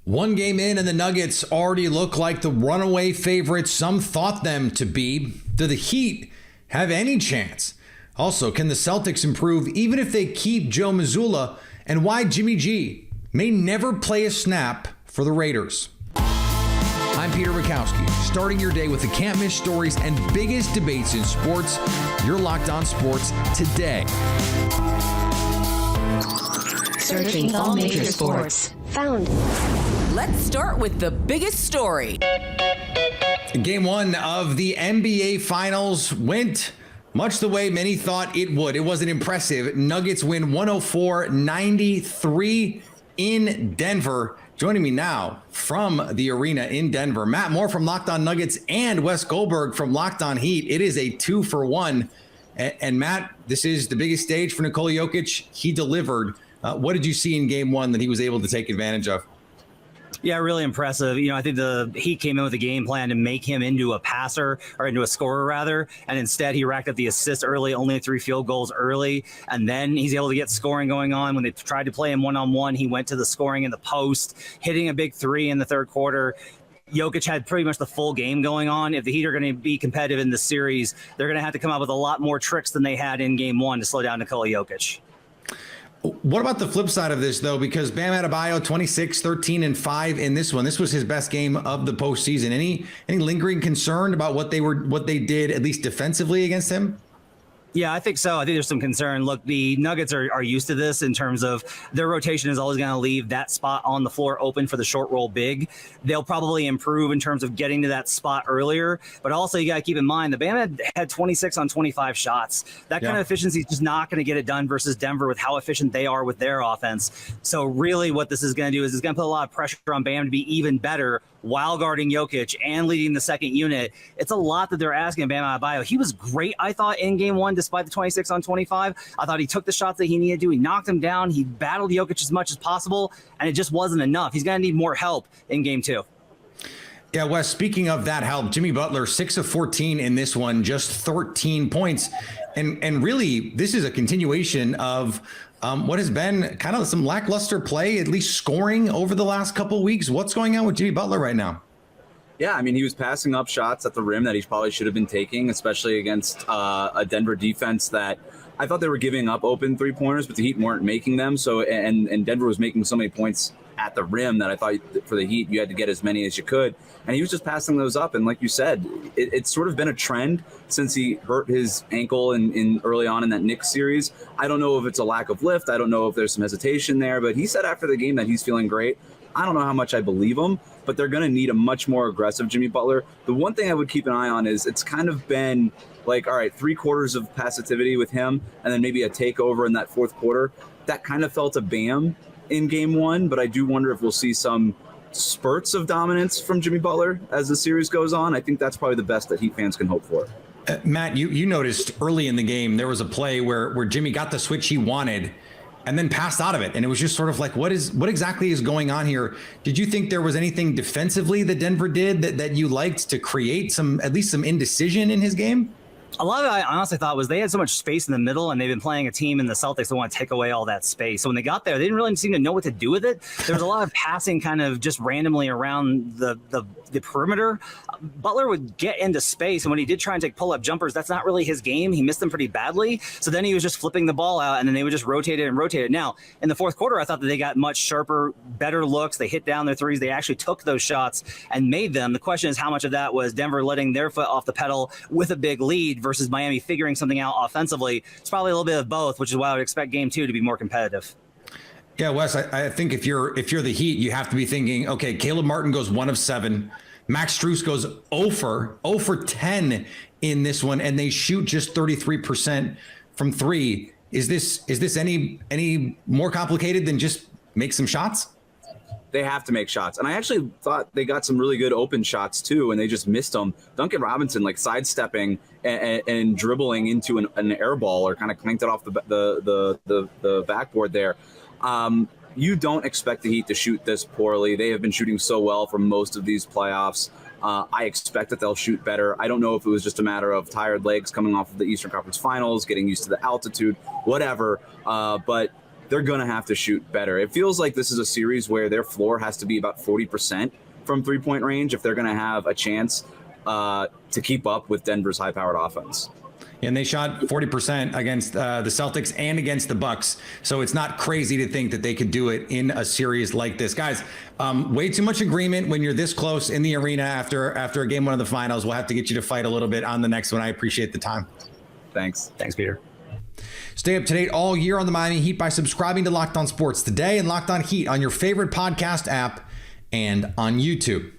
One game in and the Nuggets already look like the runaway favorites some thought them to be. Do the Heat have any chance? Also, can the Celtics improve even if they keep Joe Mazzulla? And why Jimmy G may never play a snap for the Raiders. I'm Peter Bukowski, starting your day with the can't miss stories and biggest debates in sports. You're Locked On Sports today. Searching all major sports. Found. Let's start with the biggest story. Game one of the NBA Finals went much the way many thought it would. It was an impressive Nuggets win 104-93 in Denver. Joining me now from the arena in Denver, Matt Moore from Locked On Nuggets and Wes Goldberg from Locked On Heat. It is a 2-for-1. And Matt, this is the biggest stage for Nikola Jokic. He delivered. What did you see in game one that he was able to take advantage of? Yeah, really impressive. I think the Heat came in with a game plan to make him into a passer, or into a scorer rather, and instead he racked up the assists early, only 3 field goals early, and then he's able to get scoring going on. When they tried to play him one-on-one, he went to the scoring in the post, hitting a big 3 in the third quarter. Jokic had pretty much the full game going on. If the Heat are going to be competitive in this series, they're going to have to come up with a lot more tricks than they had in game one to slow down Nikola Jokic. What about the flip side of this, though? Because Bam Adebayo, 26, 13, and 5 in this one. This was his best game of the postseason. Any lingering concern about what they did, at least defensively, against him? Yeah, I think so. I think there's some concern. Look, the Nuggets are used to this in terms of their rotation is always going to leave that spot on the floor open for the short roll big. They'll probably improve in terms of getting to that spot earlier. But also, you got to keep in mind, the Bam had 26 on 25 shots. That kind of efficiency is just not going to get it done versus Denver with how efficient they are with their offense. So really what this is going to do is it's going to put a lot of pressure on Bam to be even better while guarding Jokic and leading the second unit. It's a lot that they're asking of Bam Adebayo. He was great, I thought, in game one, despite the 26 on 25. I thought he took the shots that he needed to. He knocked him down. He battled Jokic as much as possible, and it just wasn't enough. He's going to need more help in game two. Yeah, Wes, speaking of that help, Jimmy Butler, 6 of 14 in this one, just 13 points. And really, this is a continuation of what has been kind of some lackluster play, at least scoring over the last couple of weeks. What's going on with Jimmy Butler right now? Yeah, I mean, he was passing up shots at the rim that he probably should have been taking, especially against a Denver defense that I thought they were giving up open three-pointers, but the Heat weren't making them. So, and Denver was making so many points at the rim that I thought for the Heat, you had to get as many as you could. And he was just passing those up. And like you said, it's sort of been a trend since he hurt his ankle in early on in that Knicks series. I don't know if it's a lack of lift. I don't know if there's some hesitation there, but he said after the game that he's feeling great. I don't know how much I believe him, but they're going to need a much more aggressive Jimmy Butler. The one thing I would keep an eye on is it's kind of been like, all right, 3/4 of passivity with him and then maybe a takeover in that fourth quarter. That kind of felt a Bam in game one, but I do wonder if we'll see some spurts of dominance from Jimmy Butler as the series goes on. I think that's probably the best that Heat fans can hope for. Matt, you noticed early in the game, there was a play where Jimmy got the switch he wanted and then passed out of it. And it was just sort of like, what exactly is going on here? Did you think there was anything defensively that Denver did that you liked to create at least some indecision in his game? A lot of it I honestly thought was they had so much space in the middle, and they've been playing a team in the Celtics that want to take away all that space. So when they got there, they didn't really seem to know what to do with it. There was a lot of passing kind of just randomly around the perimeter. Butler would get into space, and when he did try and take pull-up jumpers, that's not really his game. He missed them pretty badly. So then he was just flipping the ball out, and then they would just rotate it and rotate it. Now, in the fourth quarter, I thought that they got much sharper, better looks. They hit down their threes. They actually took those shots and made them. The question is how much of that was Denver letting their foot off the pedal with a big lead versus Miami figuring something out offensively. It's probably a little bit of both, which is why I would expect game two to be more competitive. Yeah, Wes, I think if you're the Heat, you have to be thinking, okay, Caleb Martin goes 1 of 7. Max Strus goes 0 for 10 in this one, and they shoot just 33% from 3. Is this any more complicated than just make some shots? They have to make shots. And I actually thought they got some really good open shots too, and they just missed them. Duncan Robinson like sidestepping and dribbling into an air ball or kind of clanked it off the backboard there. You don't expect the Heat to shoot this poorly. They have been shooting so well for most of these playoffs. I expect that they'll shoot better. I don't know if it was just a matter of tired legs coming off of the Eastern Conference Finals, getting used to the altitude, whatever. But they're going to have to shoot better. It feels like this is a series where their floor has to be about 40% from 3-point range if they're going to have a chance to keep up with Denver's high-powered offense. And they shot 40% against the Celtics and against the Bucks. So it's not crazy to think that they could do it in a series like this. Guys, way too much agreement when you're this close in the arena after a game one of the finals. We'll have to get you to fight a little bit on the next one. I appreciate the time. Thanks, Peter. Stay up to date all year on the Miami Heat by subscribing to Locked On Sports Today and Locked On Heat on your favorite podcast app and on YouTube.